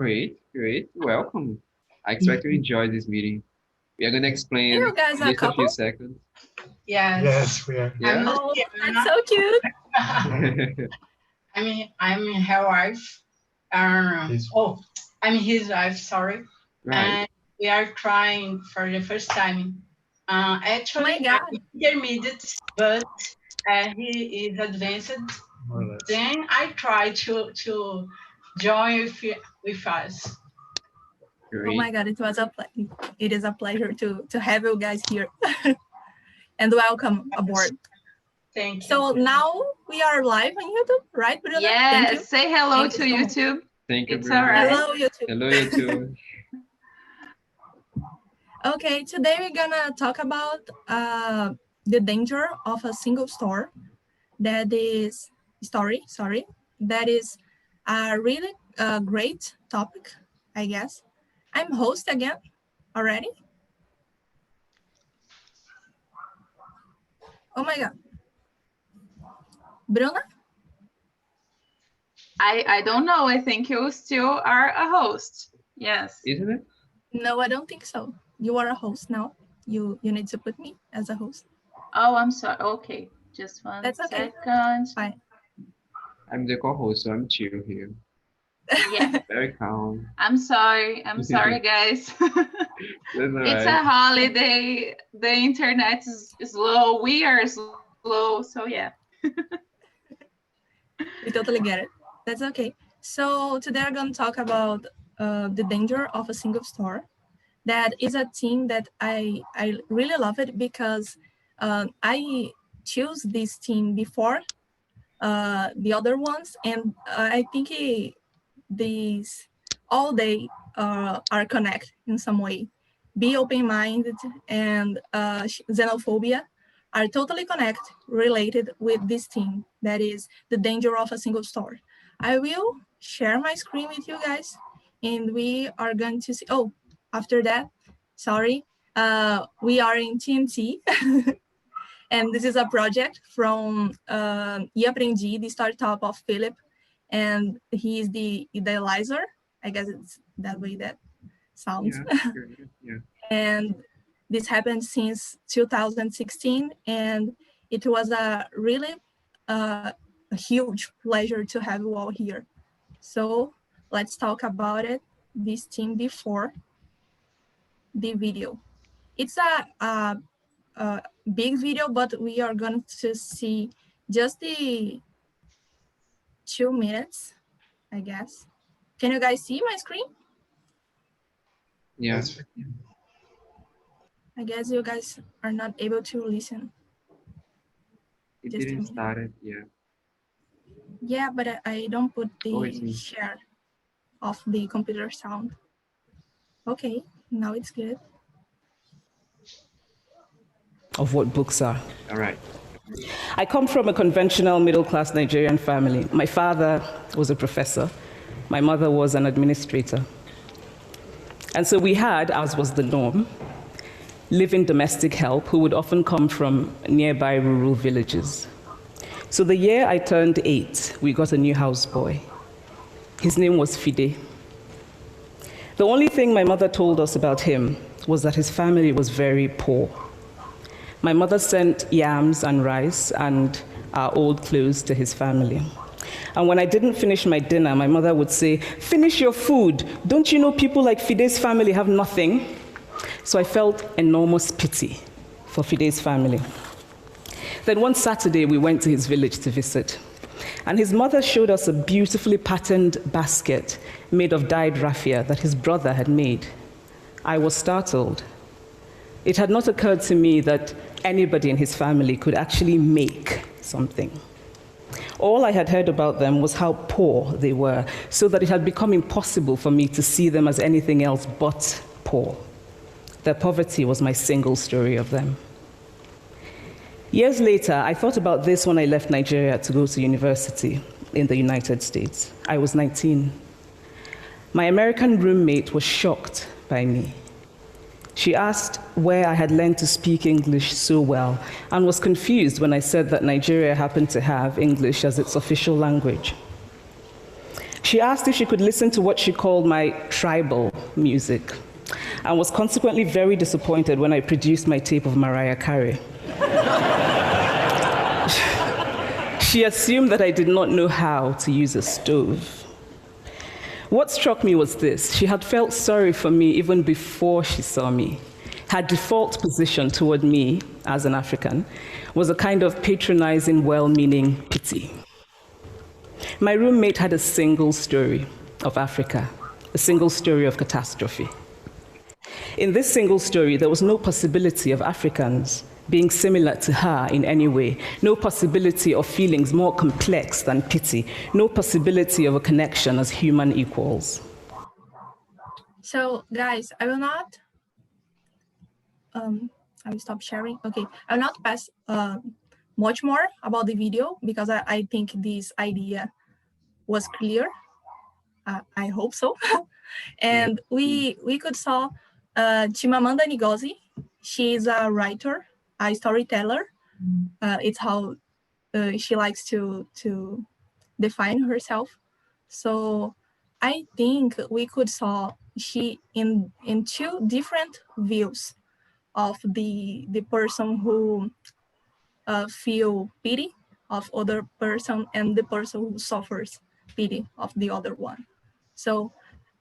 Great, great. Welcome. I expect you enjoy this meeting. We are going to explain You guys in are a just a few couple? seconds. Yes, we are. Yeah. Oh, that's so cute. I'm her wife. I'm his wife, sorry. Right. And we are trying for the first time. Actually, Oh my God. I'm intermediate, but he is advanced. More or less. Then I try to join with us. Oh Great. my God, it is a pleasure to have you guys here. And welcome aboard. Thank you. So now we are live on YouTube, right, Bruna? Thank you. Yes, say hello Thank to you so YouTube. Thank you, It's Bruno. all right. Hello, YouTube. Hello, you too. Okay, today we're gonna talk about the danger of a single store. That is that is a really great topic, I guess. I'm host again already. Oh my God. Bruna? I don't know. I think you still are a host. Yes. Isn't it? No, I don't think so. You are a host now. You need to put me as a host. Oh, I'm sorry. Okay, just one That's okay. second. Fine. I'm the co-host, so I'm chill here. Yeah, Very calm. I'm sorry. I'm sorry, guys. That's all It's right. a holiday. The internet is slow. We are slow. So yeah. We totally get it. That's okay. So today I'm going to talk about the danger of a single store. That is a theme that I really love it because I choose this team before the other ones, and I think these all they are connected in some way. Be open-minded and xenophobia are totally connected, related with this theme. That is the danger of a single store. I will share my screen with you guys, and we are going to see. Oh, after that, sorry, we are in TNT. And this is a project from E Aprendi, the startup of Philip, and he is the idealizer. I guess it's that way that sounds. Yeah, yeah. And this happened since 2016, and it was a really a huge pleasure to have you all here. So let's talk about it, this team before the video. It's a big video, but we are going to see just the 2 minutes, I guess. Can you guys see my screen? Yeah. Yes. I guess you guys are not able to listen. It Just a didn't minute. start it yet. Yeah, but I don't put Oh, I see. the share of the computer sound. Okay, now it's good. Of what books are. All right. I come from a conventional middle-class Nigerian family. My father was a professor. My mother was an administrator. And so we had, as was the norm, live-in domestic help who would often come from nearby rural villages. So the year I turned 8, we got a new houseboy. His name was Fide. The only thing my mother told us about him was that his family was very poor. My mother sent yams and rice and our old clothes to his family. And when I didn't finish my dinner, my mother would say, "Finish your food. Don't you know people like Fide's family have nothing?" So I felt enormous pity for Fide's family. Then one Saturday, we went to his village to visit. And his mother showed us a beautifully patterned basket made of dyed raffia that his brother had made. I was startled. It had not occurred to me that anybody in his family could actually make something. All I had heard about them was how poor they were, so that it had become impossible for me to see them as anything else but poor. Their poverty was my single story of them. Years later, I thought about this when I left Nigeria to go to university in the United States. I was 19. My American roommate was shocked by me. She asked where I had learned to speak English so well and was confused when I said that Nigeria happened to have English as its official language. She asked if she could listen to what she called my tribal music, and was consequently very disappointed when I produced my tape of Mariah Carey. She assumed that I did not know how to use a stove. What struck me was this: she had felt sorry for me even before she saw me. Her default position toward me as an African was a kind of patronizing, well-meaning pity. My roommate had a single story of Africa, a single story of catastrophe. In this single story, there was no possibility of Africans being similar to her in any way, no possibility of feelings more complex than pity, no possibility of a connection as human equals. So guys, I will not, I will stop sharing. Okay, I will not pass much more about the video because I think this idea was clear. I hope so. And we could saw Chimamanda Ngozi. She is a writer, a storyteller. It's how she likes to define herself. So I think we could saw she in two different views of the person who feel pity of other person and the person who suffers pity of the other one. So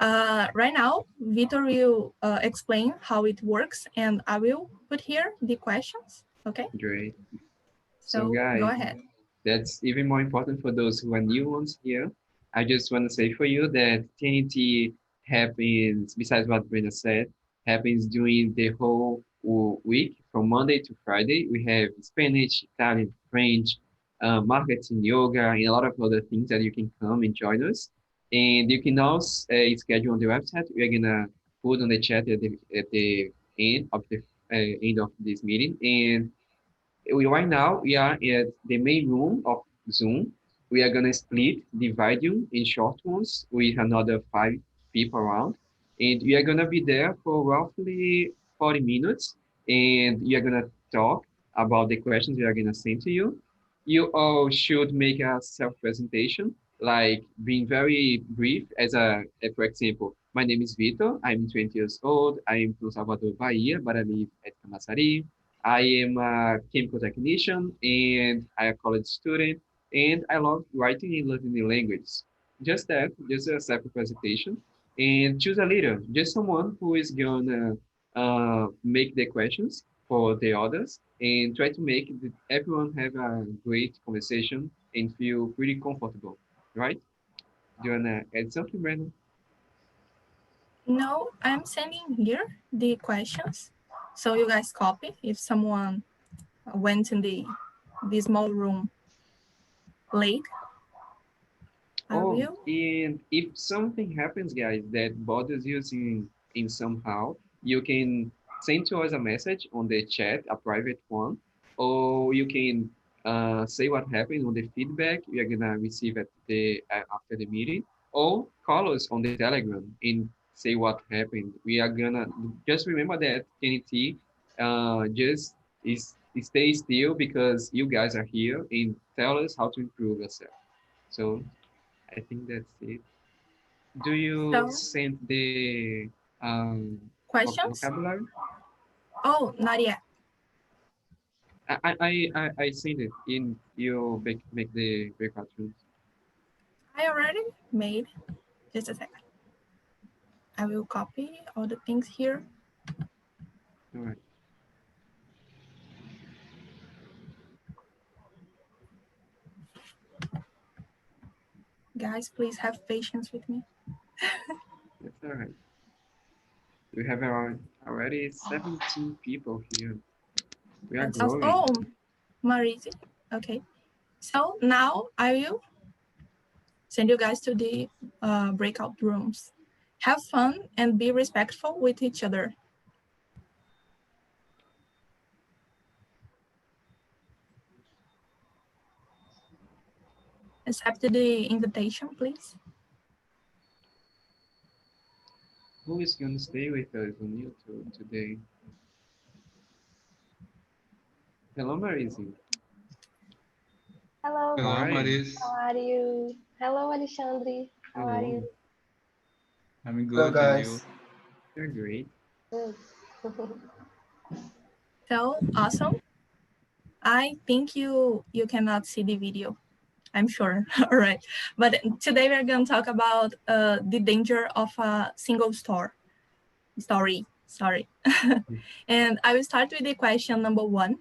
right now, Vitor will explain how it works, and I will put here the questions, okay? Great. So guys, go ahead. that's even more important for those who are new ones here. I just want to say for you that TNT happens, besides what Brenda said, happens during the whole week from Monday to Friday. We have Spanish, Italian, French, marketing, yoga, and a lot of other things that you can come and join us. And you can also schedule on the website. We're gonna put on the chat at the end of this meeting. And right now we are at the main room of Zoom. We are gonna divide you in short ones with another 5 people around, and we are gonna be there for roughly 40 minutes, and we are gonna talk about the questions we are gonna send to you. You all should make a self-presentation, like being very brief. For example, my name is Vitor. I'm 20 years old. I am from Salvador, Bahia, but I live at Camaçari. I am a chemical technician and I'm a college student, and I love writing and learning new languages. Just that, just a separate presentation. And choose a leader, just someone who is gonna make the questions for the others and try to make everyone have a great conversation and feel pretty comfortable, right? Do you wanna add something, Brandon? No, I'm sending here the questions. So you guys copy if someone went in the small room late. I will. And if something happens, guys, that bothers you in somehow, you can send to us a message on the chat, a private one, or you can say what happened on the feedback we are gonna receive at the after the meeting, or call us on the Telegram and say what happened. We are gonna just remember that TNT just stay still because you guys are here and tell us how to improve yourself. So I think that's it. Do you So- send the Questions? vocabulary? Oh, not yet. I send it in you make the breakout rooms. I already made. Just a second. I will copy all the things here. All right. Guys, please have patience with me. That's all right. We have already 17 people here. We are That's awesome. growing. Oh, Marisi. Okay. So now I will send you guys to the breakout rooms. Have fun and be respectful with each other. Accept the invitation, please. Who is gonna stay with us on YouTube today? Hello, Marisi. Hello, How are you? how are you? Hello, Alexandre. How are Hello. you? I'm Hello, good, and you? guys. You're great. Good. So awesome. I think you cannot see the video. I'm sure. All right. But today we're going to talk about the danger of a single story. Sorry. And I will start with the question number 1.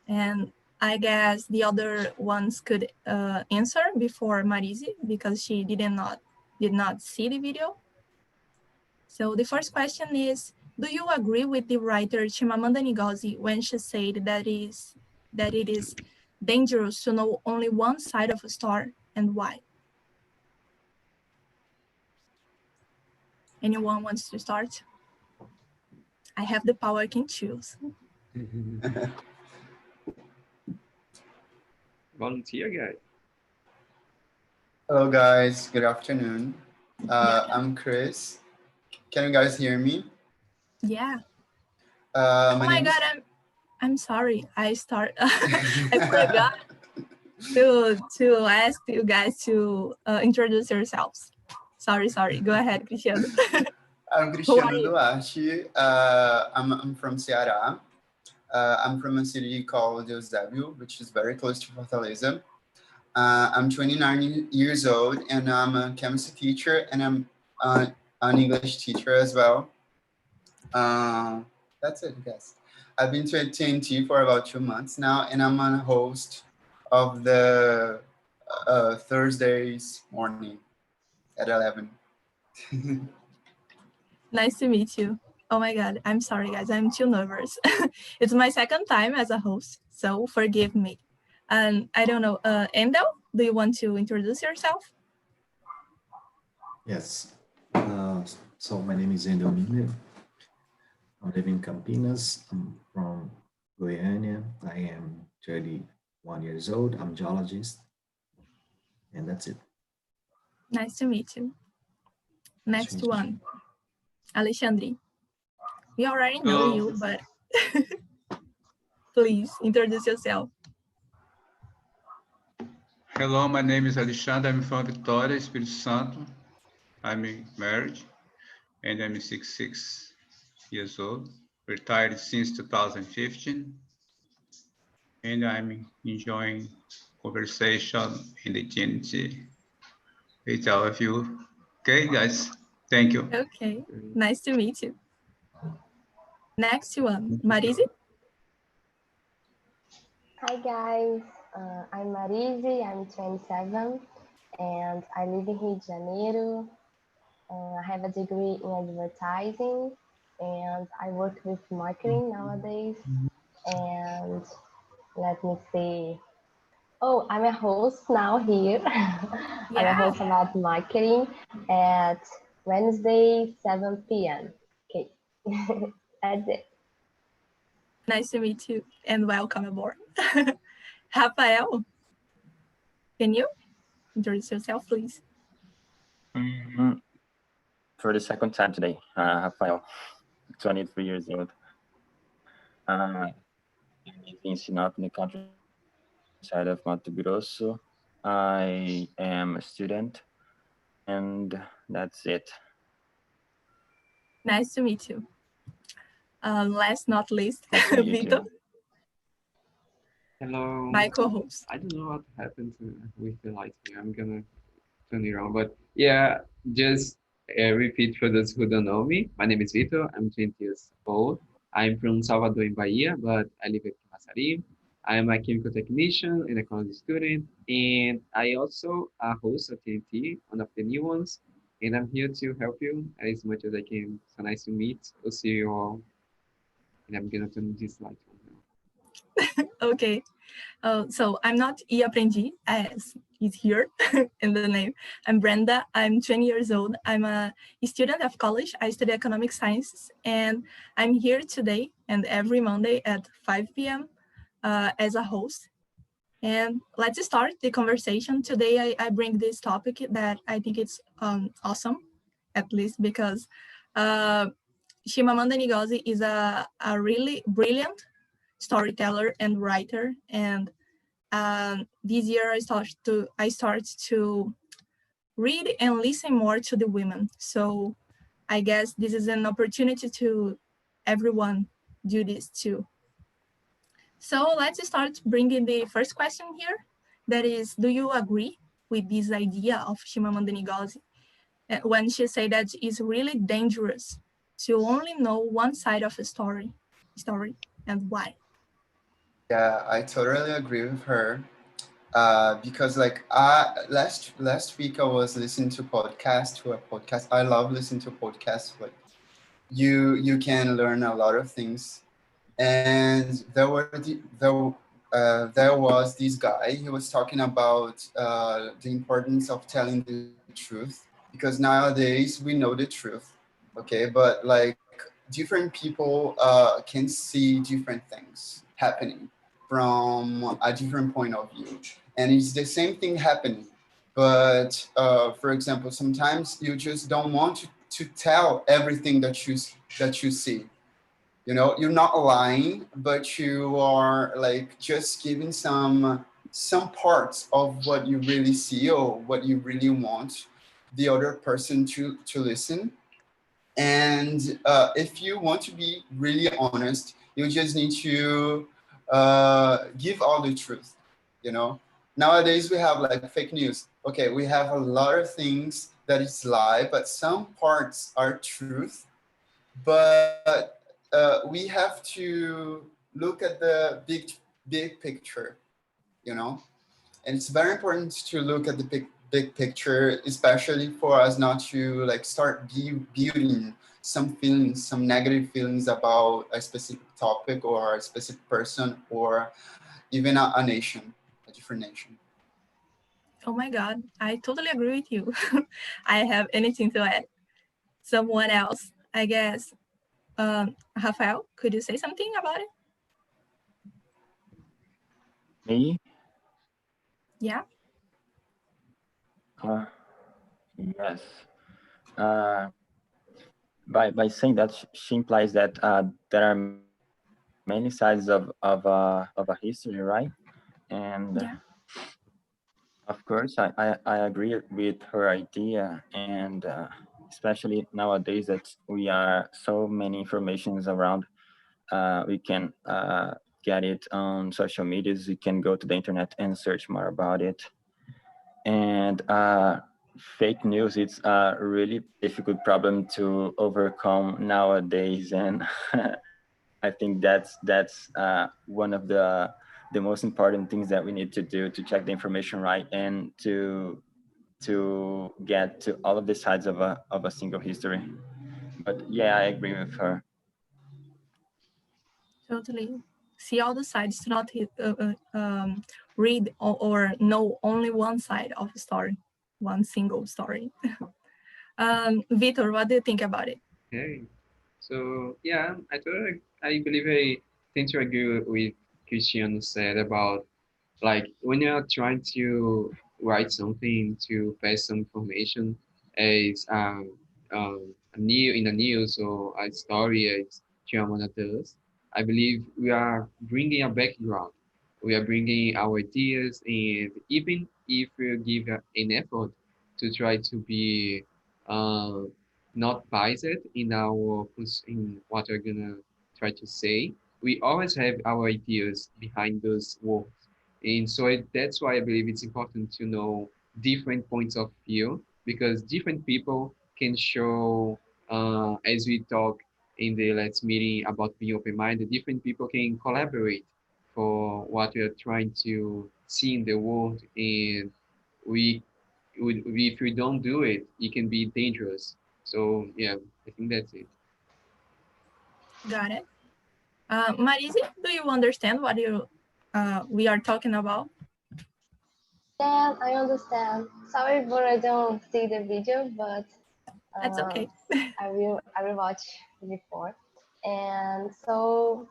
And I guess the other ones could answer before Marise because she did not see the video. So the first question is, do you agree with the writer Chimamanda Ngozi when she said that it is dangerous to know only one side of a star, and why? Anyone wants to start? I have the power, I can choose. Volunteer, guy. Hello, guys. Good afternoon. I'm Chris. Can you guys hear me? Yeah. Oh my name is- God, I'm sorry. I forgot to ask you guys to introduce yourselves. Sorry. Go ahead, Cristiano. I'm Cristiano Duarte. I'm from Ceará. I'm from a city called Eusébio, which is very close to Fortaleza. I'm 29 years old, and I'm a chemistry teacher, and I'm an English teacher as well. That's it, I guess. I've been to TNT for about 2 months now, and I'm a host of the Thursdays morning at 11. Nice to meet you. Oh my God, I'm sorry, guys. I'm too nervous. It's my second time as a host, so forgive me. And I don't know, Endel, do you want to introduce yourself? Yes. So my name is Endel Miller. I live in Campinas. I'm from Goiânia. I am 31 years old. I'm a geologist. And that's it. Nice to meet you. Next one, Alexandre. We already know Hello. you, but please introduce yourself. Hello, my name is Alexandre. I'm from Vitória, Espírito Santo. I'm married, and I'm 66 years old, retired since 2015, and I'm enjoying conversation in the TNT with all of you. Okay, guys, thank you. Okay, nice to meet you. Next one, Marise. Hi guys, I'm Marise, I'm 27 and I live in Rio de Janeiro. I have a degree in advertising and I work with marketing nowadays. And let me see. Oh, I'm a host now here. I'm a host about marketing at Wednesday, 7 p.m. Okay, that's it. Nice to meet you and welcome aboard. Rafael, can you introduce yourself, please? For the second time today, Rafael, 23 years old. I live in Sinop, in the countryside of Mato Grosso. I am a student, and that's it. Nice to meet you. Last not least, Nice to meet you Vito. too. Hello. My co-host. I don't know what happened with the lights here. I'm gonna turn it on, but yeah, just repeat for those who don't know me. My name is Vito. I'm 20 years old. I'm from Salvador in Bahia, but I live in Camaçari. I am a chemical technician and a college student, and I also host a TNT, one of the new ones. And I'm here to help you as much as I can. So nice to meet. I'll see you all. And I'm gonna turn this light on now. Okay. So I'm not e-aprendi, as is here in the name. I'm Brenda. I'm 20 years old. I'm a student of college. I study economic sciences, and I'm here today and every Monday at 5 p.m. As a host. And let's start the conversation. Today, I bring this topic that I think it's awesome, at least because Chimamanda Ngozi is a really brilliant storyteller and writer. And this year I start to read and listen more to the women. So I guess this is an opportunity to everyone do this too. So let's start bringing the first question here. That is, do you agree with this idea of Chimamanda Ngozi when she said that it's really dangerous to only know one side of a story, and why? Yeah, I totally agree with her. Because like last week I was listening to a podcast. I love listening to podcasts. Like you can learn a lot of things. And there was this guy. He was talking about the importance of telling the truth, because nowadays we know the truth, okay, but like different people can see different things happening from a different point of view, and it's the same thing happening, but for example, sometimes you just don't want to tell everything that you see. You know, you're not lying, but you are like just giving some parts of what you really see or what you really want the other person to listen. And if you want to be really honest, you just need to give all the truth. You know, nowadays we have like fake news. Okay, we have a lot of things that is lie, but some parts are truth. But we have to look at the big picture, you know, and it's very important to look at the big picture, especially for us not to like start building some feelings, some negative feelings about a specific topic or a specific person or even a nation, a different nation. Oh my God, I totally agree with you. I have anything to add. Someone else, I guess. Rafael, could you say something about it? Me? Yeah. Yes. By saying that, she implies that there are many sides of a history, right? And Yeah. of course, I agree with her idea, and especially nowadays that we are so many informations around, we can get it on social medias. We can go to the internet and search more about it. And fake news, it's a really difficult problem to overcome nowadays, and I think that's one of the most important things that we need to do to check the information right and to get to all of the sides of a single history. But yeah, I agree with her. Totally. See all the sides, to not read or know only one side of a story, one single story. Vitor, what do you think about it? Okay. So yeah, I believe I tend to agree with Christian said about like when you're trying to write something to pass some information as a new in the news or a story as Chiamana does, I believe we are bringing a background. We are bringing our ideas, and even if we give an effort to try to be uh, not biased in in what we're gonna try to say, we always have our ideas behind those words. And so that's why I believe it's important to know different points of view, because different people can show, as we talk in the last meeting about being open-minded, different people can collaborate for what we are trying to see in the world. And we, if we don't do it, it can be dangerous. So yeah, I think that's it. Got it. Marisi, do you understand what we are talking about? Yeah, I understand. Sorry, but I don't see the video, but That's okay. I will watch before. And so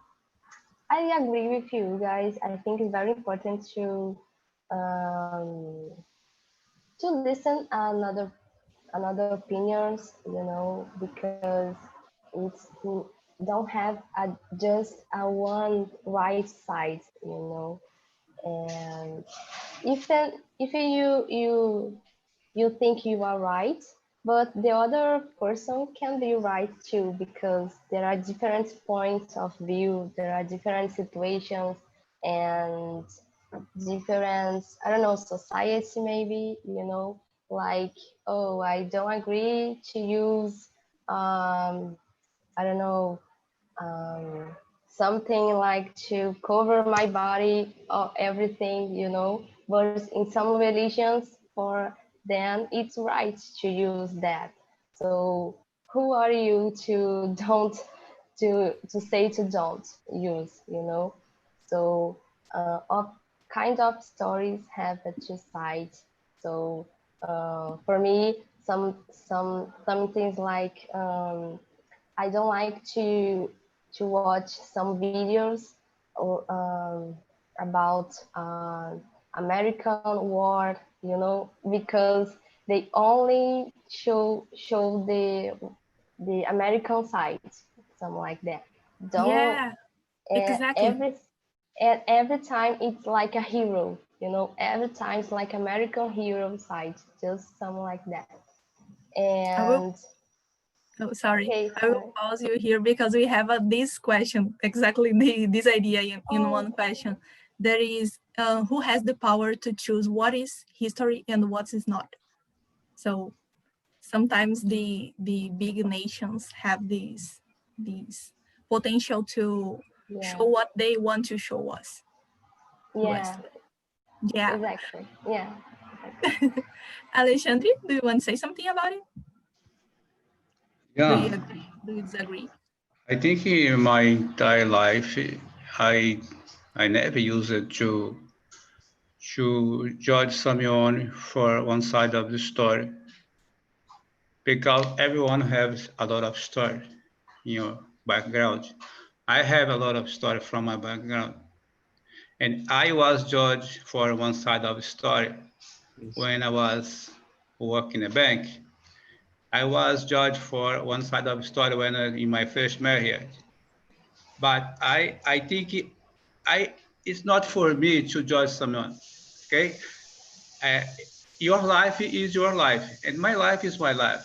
I agree with you guys. I think it's very important um, to listen another opinions, because it's don't have just a one right side, And if you you think you are right, but the other person can be right too, because there are different points of view, there are different situations and different, I don't know, society maybe, you know, like, oh, I don't agree to use, I don't know, um, something like to cover my body or everything, you know, but in some religions, for them, it's right to use that. So who are you to don't, to say to don't use, you know? So of kind of stories have the two sides. So for me, some things like I don't like to watch some videos or, about American war, you know, because they only show the American side, something like that. Don't Yeah, and exactly. every time it's like a hero, you know. Every time it's like American hero side, just something like that. I will, And oh, sorry. okay, I will sorry. pause you here because we have this question, exactly this idea in Oh, one question. There is who has the power to choose what is history and what is not. So sometimes the big nations have these potential to yeah, show what they want to show us. But yeah, yeah, exactly. Yeah. Alexandre, do you want to say something about it? Do you Yeah, agree? Do you disagree? I think in my entire life, I I never used it to judge someone for one side of the story, because everyone has a lot of story in your background. I have a lot of story from my background, and I was judged for one side of the story Yes. when I was working in a bank. I was judged for one side of the story when in my first marriage. But I think it's not for me to judge someone. Okay, uh, your life is your life, and my life is my life.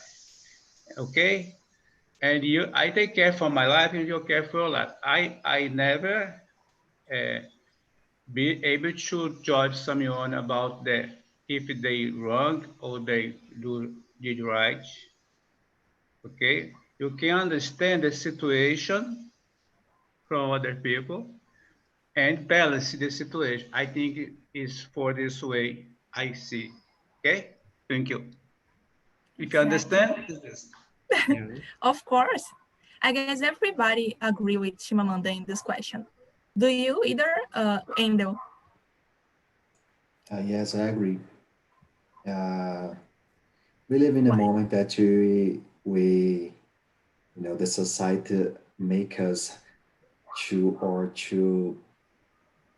Okay, and I take care for my life, and you care for your life. I never uh, be able to judge someone about that if they wrong or they did right. Okay, you can understand the situation from other people and balance the situation. I think is for this way I see. Okay, thank you. If you Exactly. understand, is this. Yeah. Of course. I guess everybody agree with Chimamanda in this question. Do you either, Angel? Yes, I agree. Uh, we live in a Why? moment that you know, the society make us to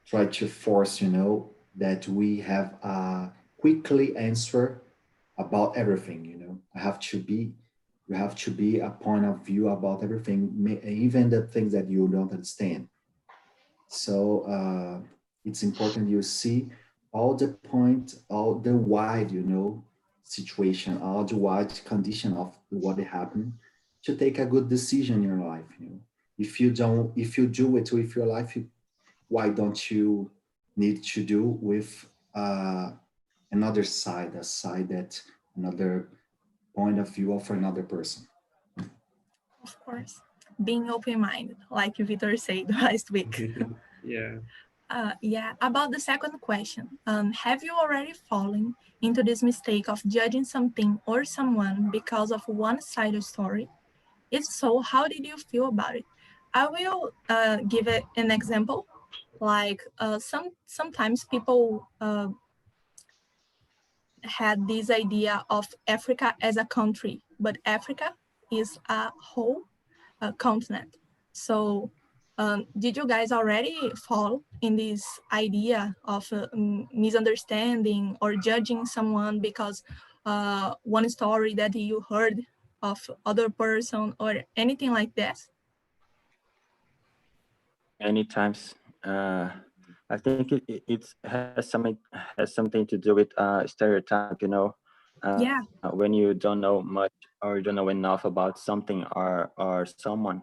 try to force, you know, that we have a quickly answer about everything, you know. You have to be a point of view about everything, even the things that you don't understand. So it's important you see all the point, all the wide, you know, situation, all the wide condition of what happened to take a good decision in your life. You know, if you do it with your life, why don't you need to do with another side, a side that another point of view of another person? Of course. Being open-minded, like Victor said last week. Yeah. Yeah, about the second question, have you already fallen into this mistake of judging something or someone because of one-sided story? If so, how did you feel about it? I will give it an example. Like sometimes people had this idea of Africa as a country, but Africa is a whole continent. So did you guys already fall in this idea of misunderstanding or judging someone because one story that you heard of other person or anything like that? Many times. I think it has something to do with stereotype. You know, Yeah. When you don't know much or you don't know enough about something or someone,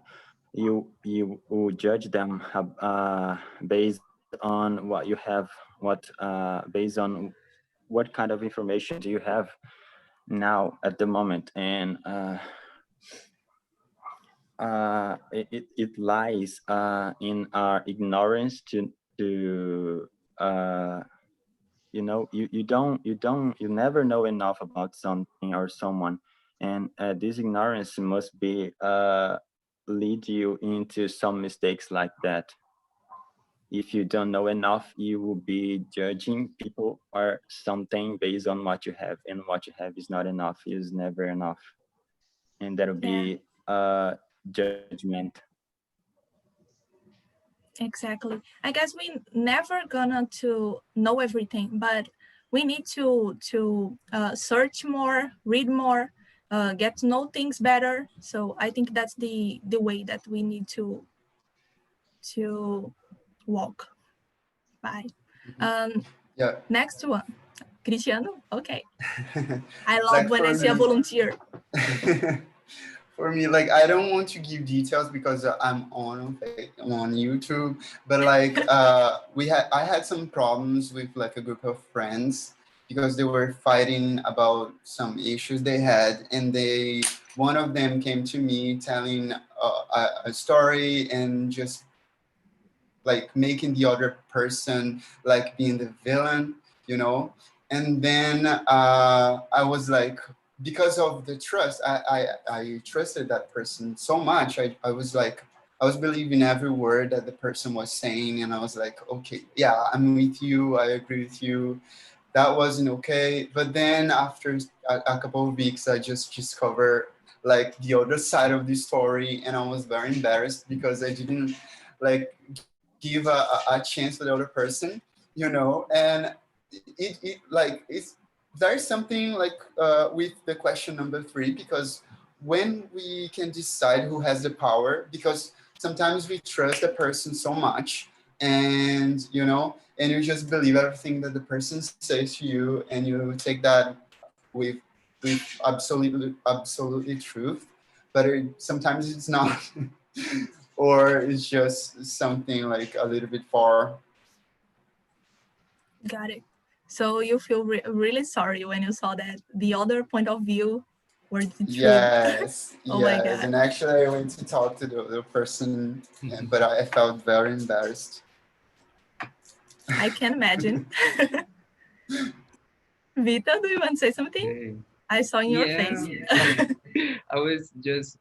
you will judge them based on what you have, based on what kind of information do you have now at the moment, and it lies in our ignorance to you know, you never know enough about something or someone, and this ignorance must be lead you into some mistakes like that. If you don't know enough, you will be judging people or something based on what you have, and what you have is not enough, is never enough, and that'll Yeah. be judgment. Exactly. I guess we never gonna to know everything, but we need to search more, read more, get to know things better. So I think that's the way that we need to walk by. Yeah. Next one, Cristiano. Okay. I love Like when for I see a me, volunteer. for me, like I don't want to give details because I'm on YouTube, but like I had some problems with like a group of friends because they were fighting about some issues they had, and one of them came to me telling a story and just like making the other person like being the villain, you know. And then I was like, because of the trust, I trusted that person so much. I was like, I was believing every word that the person was saying, and I was like, okay, yeah, I'm with you, I agree with you. That wasn't okay. But then after a couple of weeks, I just discovered like the other side of the story, and I was very embarrassed because I didn't like give a chance for the other person, you know. And it like it's there's something like with the question number 3, because when we can decide who has the power, because sometimes we trust the person so much, and you know, and you just believe everything that the person says to you, and you take that with absolutely truth, but sometimes it's not. Or it's just something like a little bit far. Got it. So you feel really sorry when you saw that the other point of view were the truth. Yes, Oh my yes. God. And actually I went to talk to the other person, but I felt very embarrassed. I can imagine. Vita, do you want to say something? Okay. I saw in your Yeah. face. I was just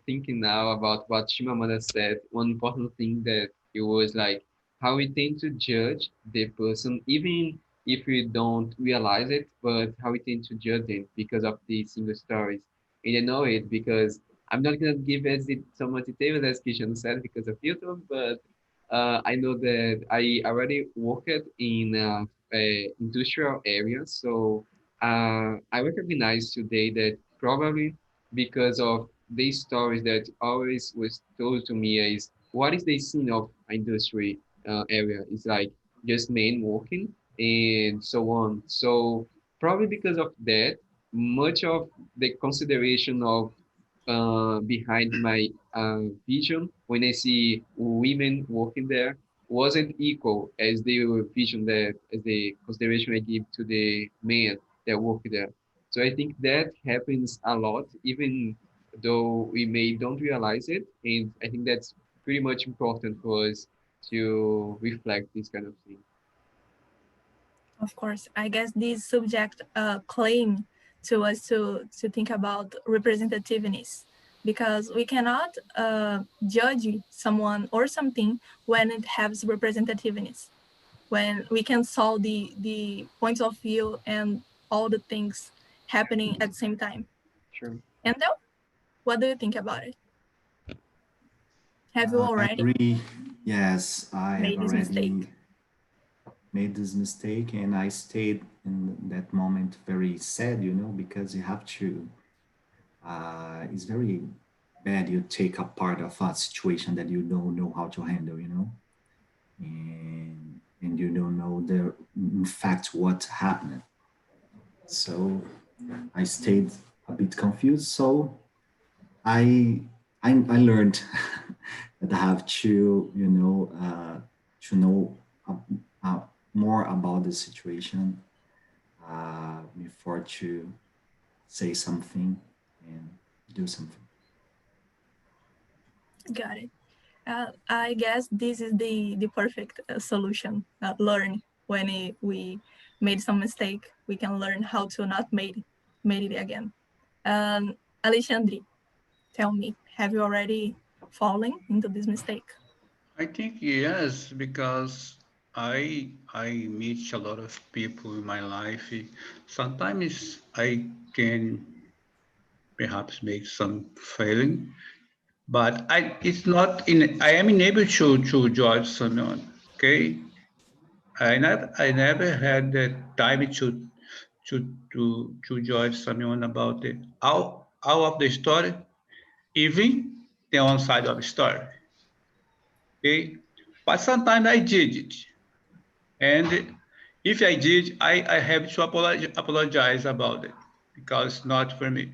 thinking now about what Shimamanda said. One important thing that it was like how we tend to judge the person, even if we don't realize it, but how we tend to judge them because of the single stories. And I know it because I'm not gonna give as so much detail as Kishan said because of YouTube, but I know that I already worked in a industrial area, so I recognize today that probably because of these stories that always was told to me is what is the scene of industry area? It's like just men working and so on. So probably because of that, much of the consideration of behind my vision when I see women working there wasn't equal as the vision that as the consideration I give to the men that work there. So I think that happens a lot, even though we may don't realize it. And I think that's pretty much important for us to reflect this kind of thing. Of course, I guess this subject claim to us to think about representativeness, because we cannot judge someone or something when it has representativeness, when we can saw the points of view and all the things happening at the same time. Sure. And now, what do you think about it? Have you already Yes, I have made this already mistake? made this mistake, and I stayed in that moment very sad, you know, because you have to, it's very bad you take a part of a situation that you don't know how to handle, you know, and you don't know the in fact what happened. So I stayed a bit confused. So I learned that I have to, to know more about the situation before to say something and do something. Got it. I guess this is the perfect solution. Learn when we made some mistake, we can learn how to not made it again. Alexandre, tell me, have you already fallen into this mistake? I think yes, because I meet a lot of people in my life. Sometimes I can perhaps make some failing, but it's not in. I am unable to judge someone. Okay, I never had the time to judge someone about the all of the story, even the one side of the story. Okay, but sometimes I did it, and if I did, I have to apologize about it because it's not for me.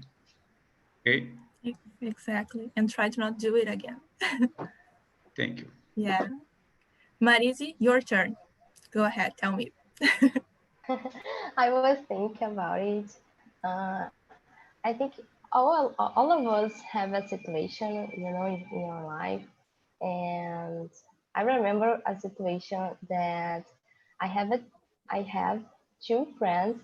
Okay, Exactly, and try to not do it again. thank you. Yeah. Marisi, your turn. Go ahead, tell me. I was thinking about it. I think all of us have a situation, in your life. And I remember a situation that I have it. I have two friends,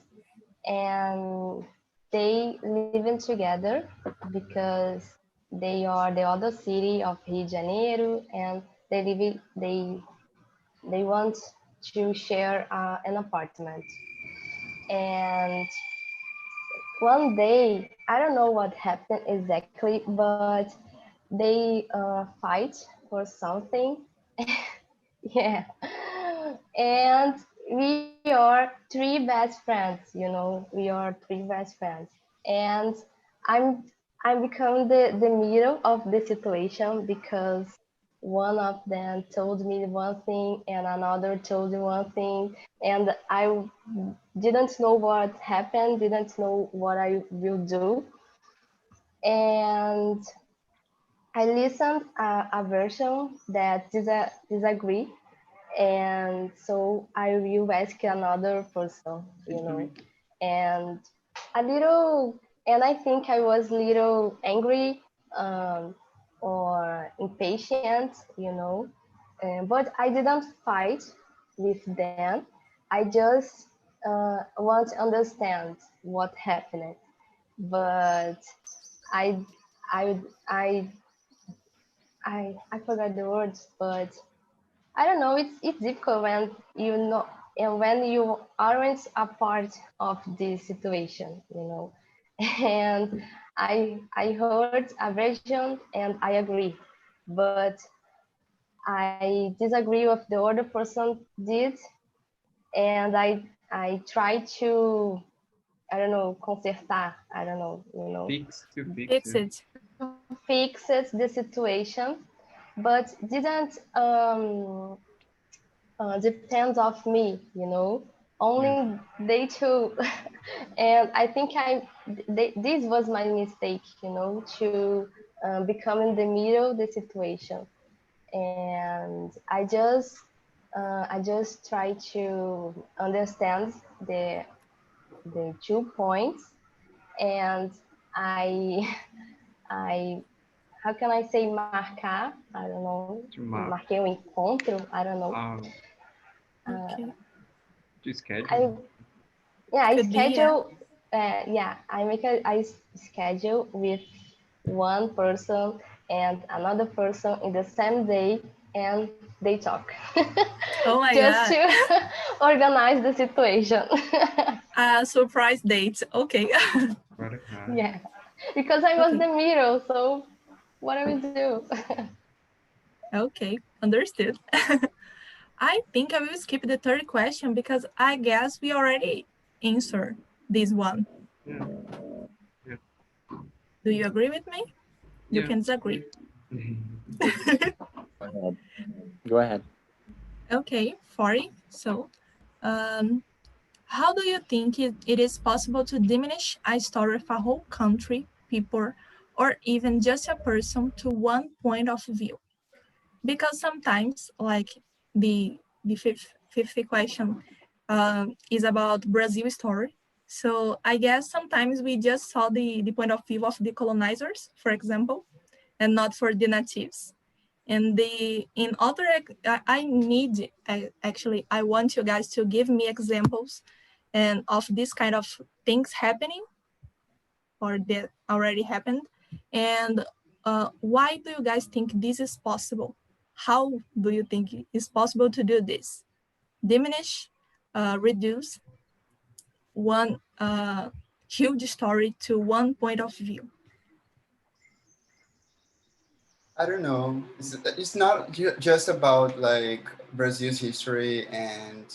and they living together because they are the other city of Rio de Janeiro, and they want to share an apartment. And one day, I don't know what happened exactly, but they fight for something. Yeah. And we are three best friends, we are three best friends. And I'm I'm becoming the middle of the situation because one of them told me one thing and another told me one thing, and I didn't know what happened, didn't know what I will do. And I listened a version that disagree, and so I will ask another person, and a little, and I think I was a little angry, or impatient, but I didn't fight with them. I just want to understand what happened, but I I I I forgot the words, but I don't know. It's difficult when and when you aren't a part of this situation, And I heard a version and I agree, but I disagree with the other person did, and I try to, I don't know, consertar. I don't know, Fix it. fixes the situation, but didn't depends of me, only they two. And I think this was my mistake, to become in the middle of the situation. And I just try to understand the 2 points, and I I how can I say marcar? I don't know. Marquei um encontro. I don't know. To I schedule. I Could be, yeah. schedule. I make I schedule with one person and another person in the same day, and they talk. Oh my Just God. to organize the situation. Surprise date. Okay. Yeah, because I was Okay. the middle, so what I will do? Okay, understood. I think I will skip the third question because I guess we already answered this one. Yeah. Do you agree with me? You Yeah. can disagree. Go ahead. Okay, 40. So, how do you think it is possible to diminish a story of a whole country, people, or even just a person to one point of view? Because sometimes, like the fifth question is about Brazil story. So I guess sometimes we just saw the point of view of the colonizers, for example, and not for the natives. And in other, I want you guys to give me examples and of this kind of things happening or that already happened. And why do you guys think this is possible? How do you think it's possible to do this? Diminish, reduce one huge story to one point of view. I don't know. It's not just about like Brazil's history and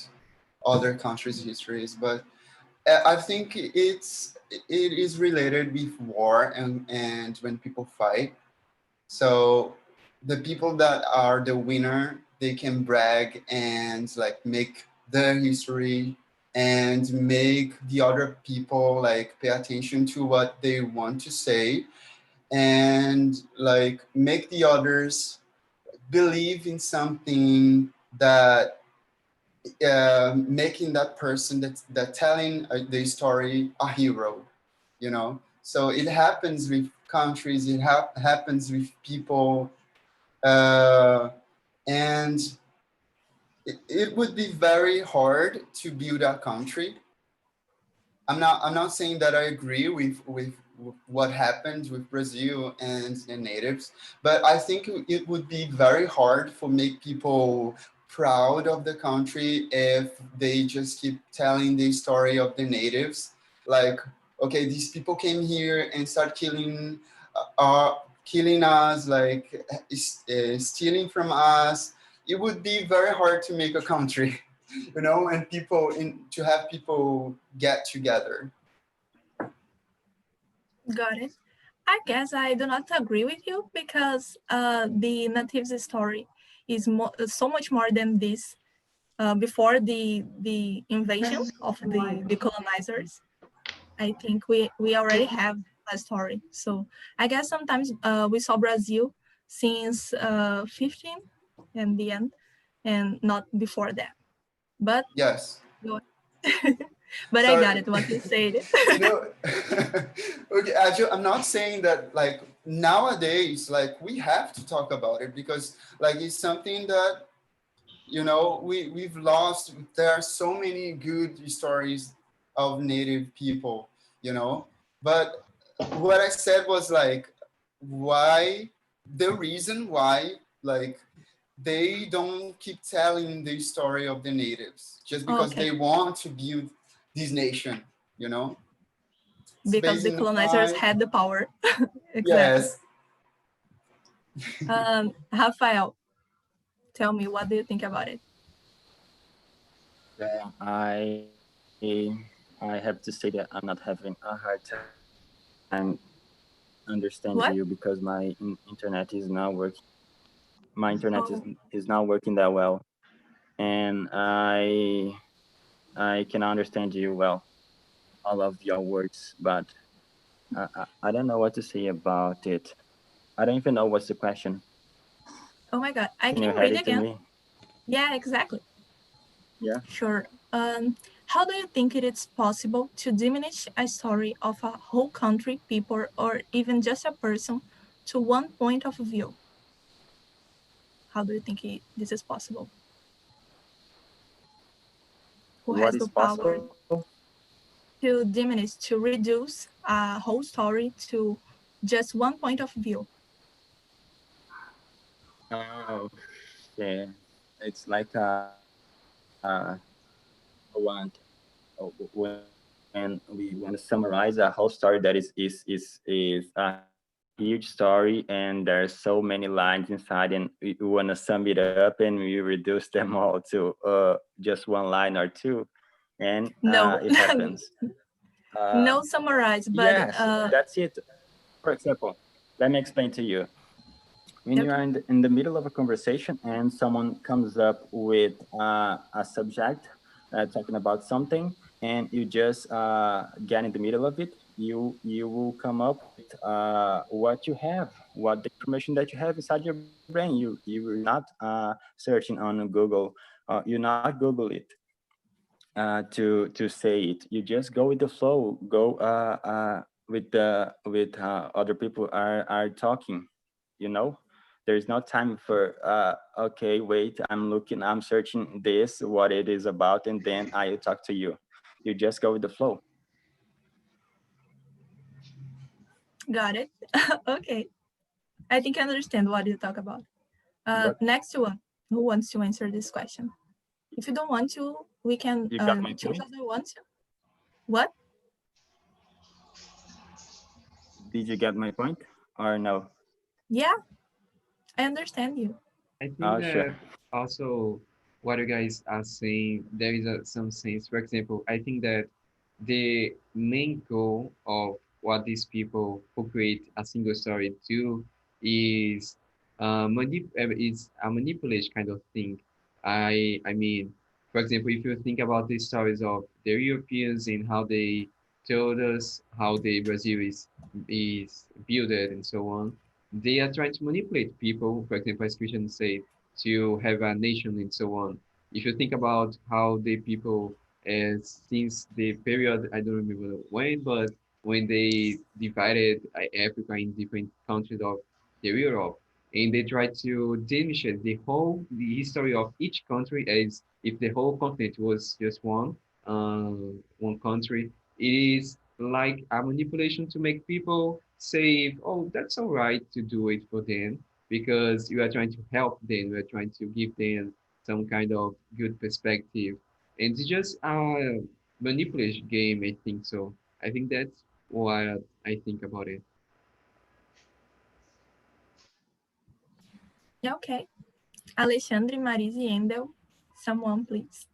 other countries' histories, but I think it is related with war and when people fight. So the people that are the winner, they can brag and like make their history and make the other people like pay attention to what they want to say and like make the others believe in something that making that person that telling the story a hero, you know. So it happens with countries, it happens with people, and it would be very hard to build a country. I'm not saying that I agree with what happened with Brazil and the natives, but I think it would be very hard for make people proud of the country if they just keep telling the story of the natives. Like, okay, these people came here and start killing us, like stealing from us. It would be very hard to make a country. You know, and to have people get together. Got it. I guess I do not agree with you because the natives story is so much more than this. Before the invasion of the colonizers, I think we already have a story. So I guess sometimes we saw Brazil since 15 in the end, and not before that. But yes. But sorry. I got it, what you said. No, okay, I'm not saying that like nowadays, like we have to talk about it because like it's something that, you know, we've lost. There are so many good stories of native people, you know, but what I said was like, why, the reason why, like, they don't keep telling the story of the natives just because they want to build this nation, you know? Because the colonizers had the power. Exactly. Yes. Rafael, tell me, what do you think about it? Yeah, I have to say that I'm not having a hard time understanding you because my internet is not working. My internet is not working that well, and I can understand you well, all of your words, but I don't know what to say about it. I don't even know what's the question. Oh my God, I can read it again. Yeah, exactly. Yeah. Sure. How do you think it is possible to diminish a story of a whole country, people, or even just a person to one point of view? How do you think this is possible? Who has the power to diminish, to reduce a whole story to just one point of view? Oh, yeah. It's like when we want to summarize a whole story that is a huge story and there's so many lines inside and we want to sum it up and we reduce them all to just one line or two, and no. it happens. No summarize, but yes, that's it. For example, let me explain to you. When you are in the middle of a conversation and someone comes up with a subject talking about something, and you just get in the middle of it, you will come up with what you have, what the information that you have inside your brain. You're not searching on Google, you not Google it to say it. You just go with the flow, go with other people are talking, you know. There's no time for okay, wait, I'm searching this, what it is about, and then I talk to you. You just go with the flow. Got it. Okay. I think I understand what you talk about. Next one, who wants to answer this question? If you don't want to, we can choose other ones. What? Did you get my point or no? Yeah, I understand you. I think that also what you guys are saying, there is some sense. For example, I think that the main goal of what these people who create a single story do is is a manipulation kind of thing. I mean, for example, if you think about the stories of the Europeans and how they told us how the Brazil is built and so on, they are trying to manipulate people, for example, as Christians say, to have a nation and so on. If you think about how the people, since the period, I don't remember when, but when they divided Africa in different countries of the Europe, and they tried to demonstrate the history of each country as if the whole continent was just one country. It is like a manipulation to make people say, oh, that's all right to do it for them because you are trying to help them, you are trying to give them some kind of good perspective. And it's just a manipulation game, I think so. I think that's what I think about it. Okay. Alexandre, Marise, Endel, someone please.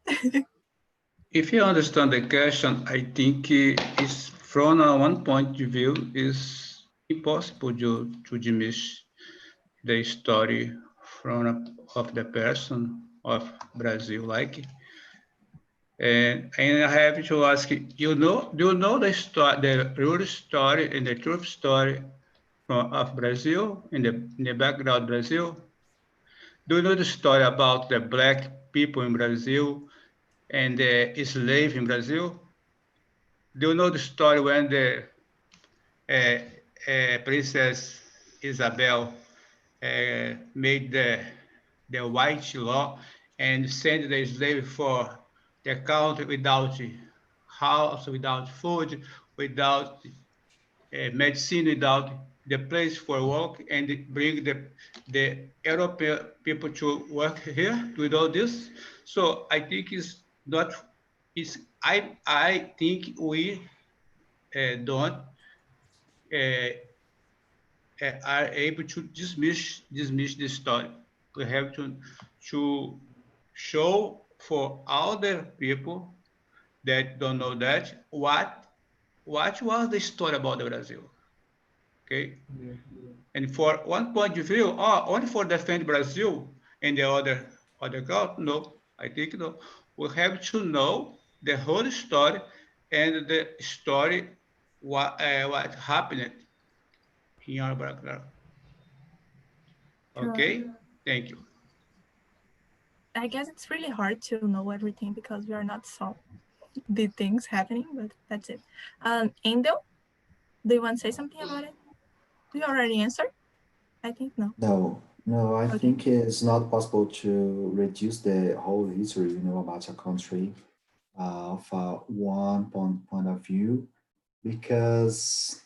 If you understand the question, I think it's from one point of view, is impossible to diminish the story of the person of Brazil, like. And I have to ask, do you know the story, the real story and the truth story of Brazil, in the background Brazil? Do you know the story about the black people in Brazil and the slave in Brazil? Do you know the story when the Princess Isabel made the white law and sent the slave for the country without house, without food, without medicine, without the place for work, and bring the European people to work here with all this. So I think it's not. I think we don't are able to dismiss the story. We have to show for other people that don't know that what was the story about the Brazil. Okay, and for one point of view, only for defend Brazil and the other country, no, I think no. We have to know the whole story and the story what happened in our background. Okay, thank you. I guess it's really hard to know everything because we are not saw the things happening, but that's it. Endel, do you want to say something about it? Do you already answer? I think no. No, I think it's not possible to reduce the whole history, about a country of one point of view, because,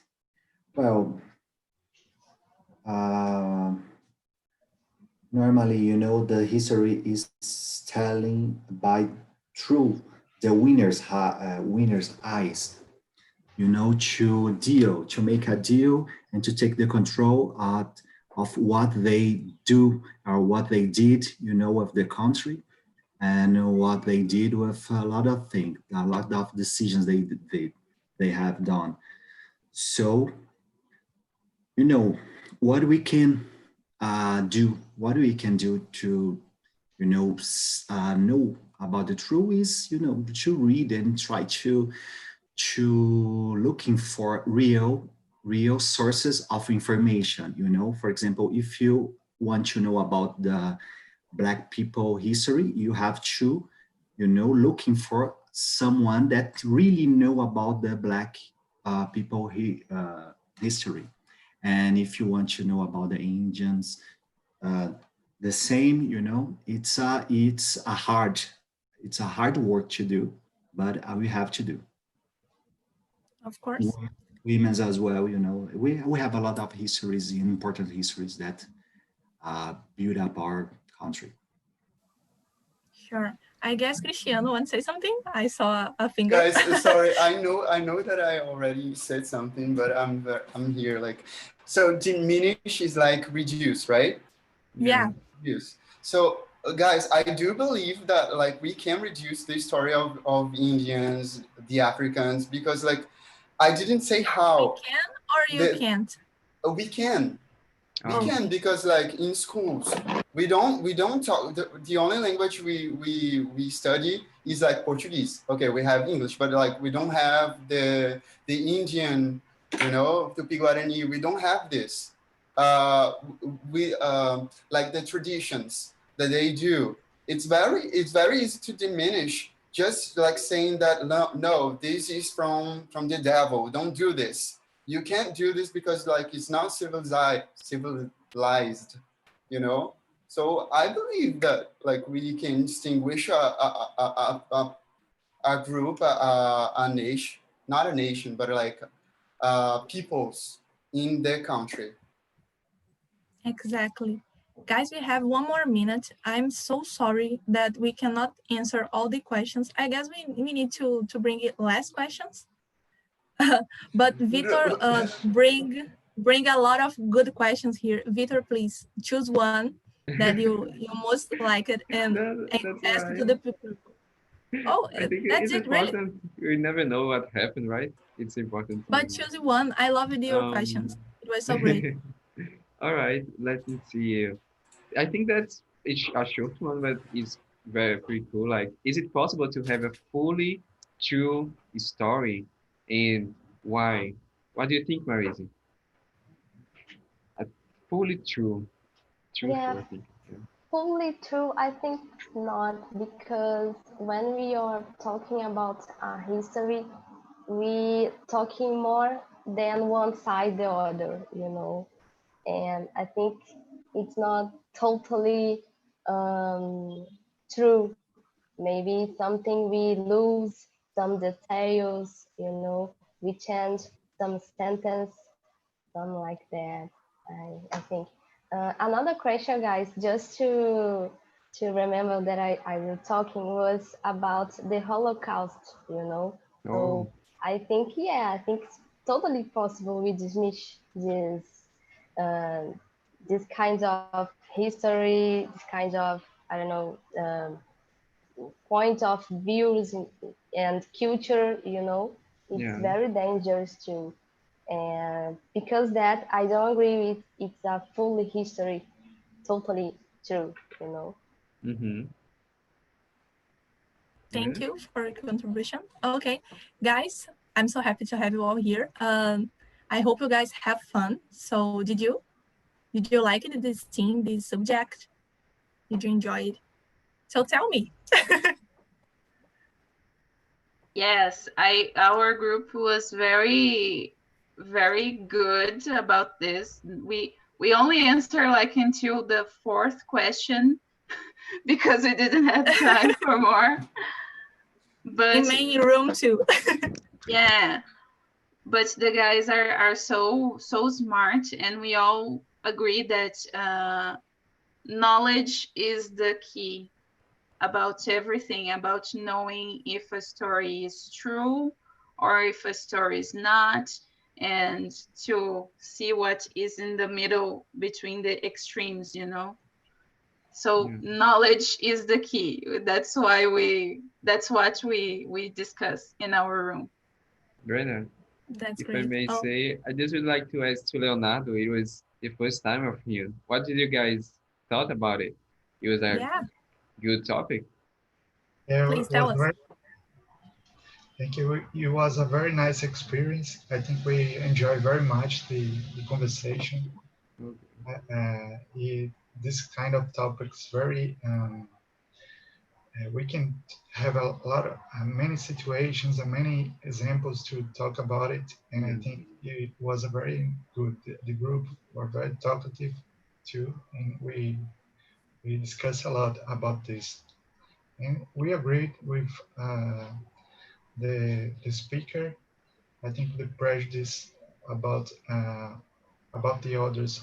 well, normally, the history is telling through the winner's eyes, to make a deal and to take the control of what they do or what they did, with the country, and what they did with a lot of things, a lot of decisions they have done. So, what we can do to know about the truth is, to read and try to looking for real sources of information. For example, if you want to know about the Black people history, you have to, looking for someone that really know about the Black people history. And if you want to know about the Indians, the same, it's a hard work to do, but we have to do. Of course. Women's as well, we have a lot of histories, important histories that build up our country. Sure. I guess Cristiano wants to say something. I saw a finger. Guys, sorry. I know that I already said something, but I'm here like, so diminish is like reduce, right? Yeah. Reduce. So guys, I do believe that like we can reduce the story of Indians, the Africans, because like I didn't say how. We can or you can't? We can. We can, because like in schools, we don't talk, the only language we study is like Portuguese. Okay, we have English, but like we don't have the Indian, Tupi-Guarani, we don't have this. We like the traditions that they do. It's very easy to diminish, just like saying that no, this is from the devil, don't do this. You can't do this because like it's not civilized, So I believe that like we can distinguish a group, a nation, not a nation, but like peoples in the country. Exactly. Guys, we have 1 more minute. I'm so sorry that we cannot answer all the questions. I guess we need to bring it less questions. But Vitor, bring a lot of good questions here. Vitor, please choose one that you most like it and ask to the people. Oh, I think that's it's it, really. important. We never know what happened, right? It's important. But choose one. I loved your questions. It was so great. All right, let me see. I think that's a short one, but it's pretty cool. Like, is it possible to have a fully true story, and why? What do you think, Marisa? A fully true Yeah, story. Yeah. fully true, I think not, because when we are talking about history, we talking more than one side the other. And I think it's not totally true. Maybe something we lose, some details, we change some sentence, something like that. I think. Another question, guys, just to remember that I was talking was about the Holocaust. So I think, I think it's totally possible we dismiss this kind of history, this kind of, I don't know, point of views and culture. It's very dangerous too. And because that, I don't agree with it's a full history, totally true. Thank you for your contribution. Okay, guys, I'm so happy to have you all here. I hope you guys have fun. So did you like it, this team, this subject? Did you enjoy it? So tell me. Yes, our group was very, very good about this. We only answer like until the 4th question because we didn't have time for more. But in main room too. Yeah, but the guys are so smart, and we all agree that knowledge is the key about everything, about knowing if a story is true or if a story is not, and to see what is in the middle between the extremes. So knowledge is the key. That's what we discuss in our room. Brenda, That's if great. I may say, I just would like to ask to Leonardo, it was the first time of him. What did you guys thought about it? It was a good topic. Yeah, Please it tell was us. very, thank you. It was a very nice experience. I think we enjoyed very much the conversation. This kind of topics very we can have a lot of many situations and many examples to talk about it, and I think it was a very good. The group were very talkative too, and we discussed a lot about this, and we agreed with the speaker. I think the prejudice about the others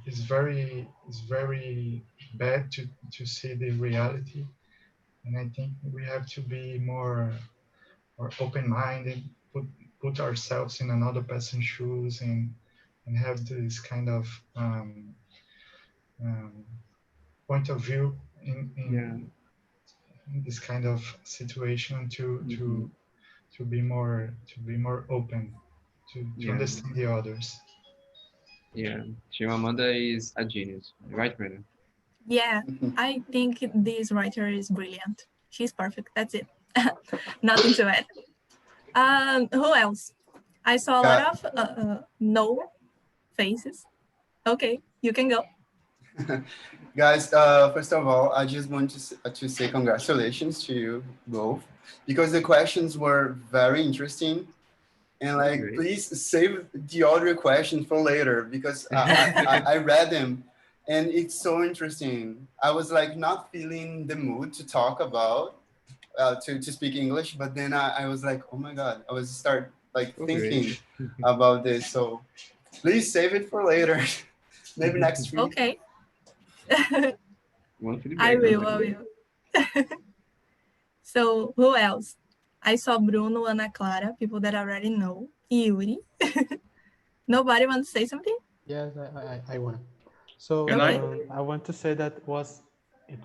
is very bad to see the reality, and I think we have to be more open-minded, put ourselves in another person's shoes, and have this kind of um, point of view in this kind of situation to be more open to understand the others. Yeah, Chimamanda is a genius, right, Brenda? Yeah, I think this writer is brilliant. She's perfect. That's it. Nothing to add. Who else? I saw a lot of no faces. Okay, you can go. Guys, first of all, I just want to say congratulations to you both, because the questions were very interesting. And like, please save the other questions for later, because I read them and it's so interesting. I was like not feeling the mood to talk about, to speak English, but then I was like, oh my God, I was start like thinking about this. So please save it for later, maybe next week. Okay. I will. So who else? I saw Bruno, Ana Clara, people that I already know. Yuri. Nobody wants to say something? Yes, I want to. So I want to say that it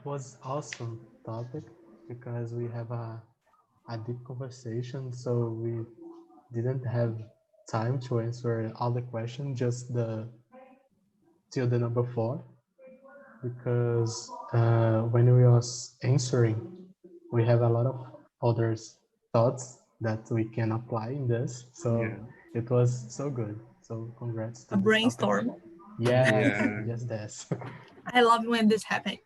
was awesome topic, because we have a deep conversation. So we didn't have time to answer all the questions, just till the number 4, because when we was answering, we have a lot of other thoughts that we can apply in this. So it was so good. So congrats to a brainstorm. Yes, yes. I love when this happens.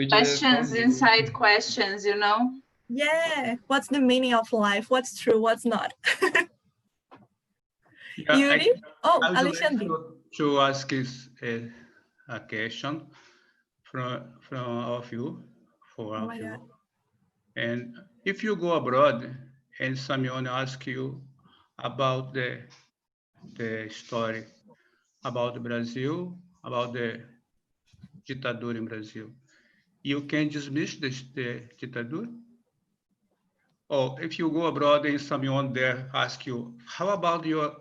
Questions inside questions, you know? Yeah. What's the meaning of life? What's true? What's not? Yuri? I would Alexandre. like to ask a question from all of you, for all of you. And if you go abroad and someone asks you about the story about Brazil, about the ditadura in Brazil, you can dismiss the ditadura? Or if you go abroad and someone there asks you, how about the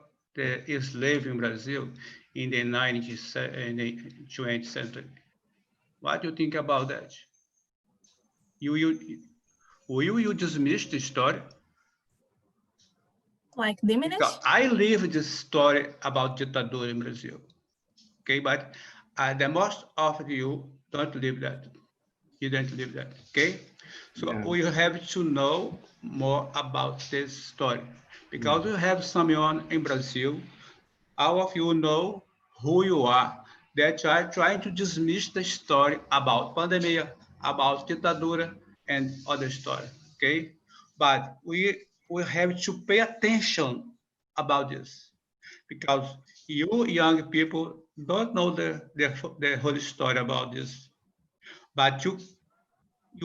slave in Brazil in the 20th century? What do you think about that? Will you dismiss the story? Like diminish? Because I live this story about ditadura in Brazil. Okay, but the most of you don't live that. You don't live that. Okay, so we have to know more about this story, because we have someone in Brazil. All of you know who you are, that you are trying to dismiss the story about pandemia, about ditadura, and other story. Okay, but we have to pay attention about this, because you young people don't know the whole story about this, but you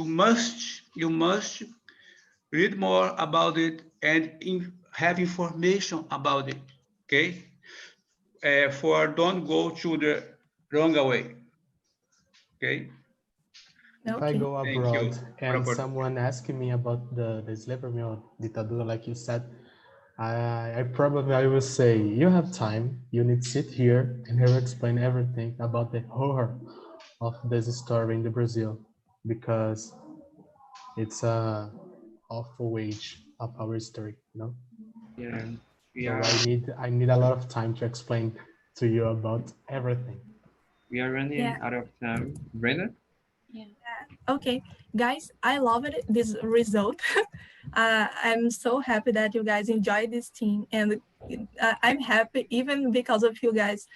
must read more about it and have information about it. Okay, for don't go to the wrong way. Okay. If I go abroad and someone asking me about the slavery or ditadura, like you said, I probably will say, you have time, you need to sit here and hear explain everything about the horror of this story in the Brazil, because it's a awful age of our history, you know? Yeah. So I need a lot of time to explain to you about everything. We are running out of time. Brenda? Yeah. Okay, guys, I love it, this result. I'm so happy that you guys enjoyed this team, and I'm happy even because of you guys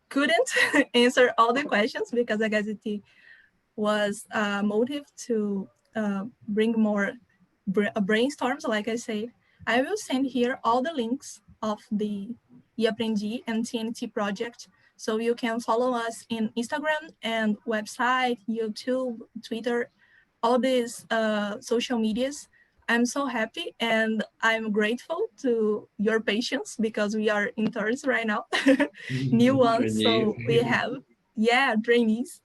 couldn't answer all the questions, because I guess it was a motive to bring more brainstorms, like I said. I will send here all the links of the eAprendi and TNT project, so you can follow us in Instagram and website, YouTube, Twitter, all these social medias. I'm so happy and I'm grateful to your patience, because we are interns right now, new ones. So we have, yeah, trainees.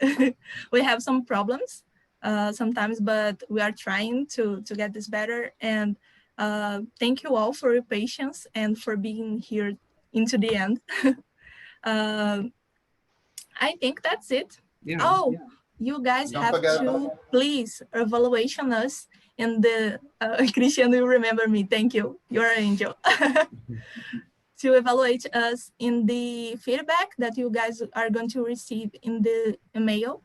We have some problems sometimes, but we are trying to get this better. And thank you all for your patience and for being here into the end. I think that's it. Yeah. Oh, you guys Don't have forget- to please evaluation us in the Christian, you remember me. Thank you. You're an angel. To evaluate us in the feedback that you guys are going to receive in the email.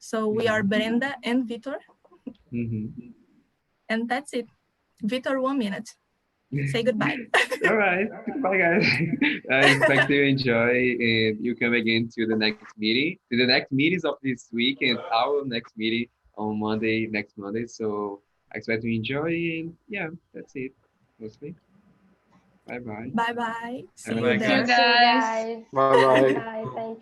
So we are Brenda and Vitor. And that's it. Vitor, 1 minute. Say goodbye. All right. Bye, guys. I expect you enjoy, and you come again to the next meeting, to the next meetings of this week, and our next meeting on Monday, next Monday. So I expect you enjoy, and yeah, that's it, mostly. Bye-bye. Bye-bye. See you Bye-bye, there. See you guys. Bye bye. Bye. Thank you.